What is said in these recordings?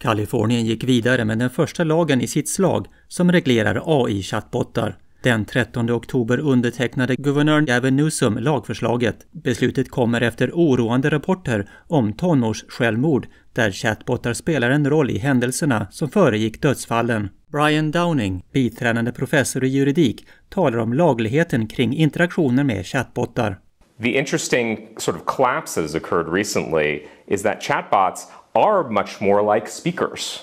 Kalifornien gick vidare med den första lagen i sitt slag som reglerar AI-chatbotar. Den 13 oktober undertecknade guvernör Gavin Newsom lagförslaget. Beslutet kommer efter oroande rapporter om tonårssjälvmord där chatbotar spelar en roll i händelserna som föregick dödsfallen. Brian Downing, biträdande professor i juridik, talar om lagligheten kring interaktioner med chatbotar. The interesting sort of collapse that has occurred recently is that chatbots are much more like speakers.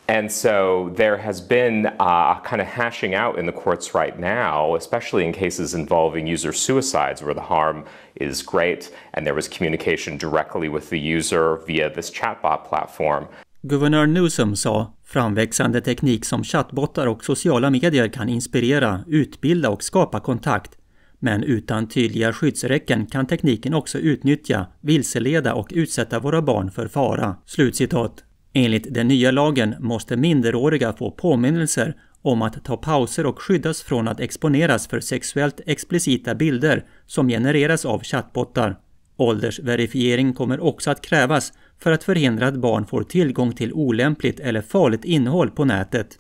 And so there has been a kind of hashing out in the courts right now, especially in cases involving user suicides where the harm is great and there was communication directly with the user via this chatbot platform. Guvernör Newsom sa, framväxande teknik som chatbotar och sociala medier kan inspirera, utbilda och skapa kontakt. Men utan tydliga skyddsräcken kan tekniken också utnyttja, vilseleda och utsätta våra barn för fara. Slutcitat. Enligt den nya lagen måste minderåriga få påminnelser om att ta pauser och skyddas från att exponeras för sexuellt explicita bilder som genereras av chatbotar. Åldersverifiering kommer också att krävas för att förhindra att barn får tillgång till olämpligt eller farligt innehåll på nätet.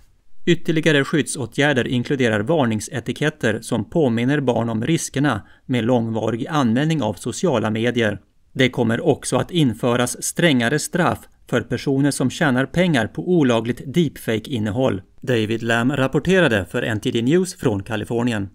Ytterligare skyddsåtgärder inkluderar varningsetiketter som påminner barn om riskerna med långvarig användning av sociala medier. Det kommer också att införas strängare straff för personer som tjänar pengar på olagligt deepfake-innehåll. David Lam rapporterade för NTD News från Kalifornien.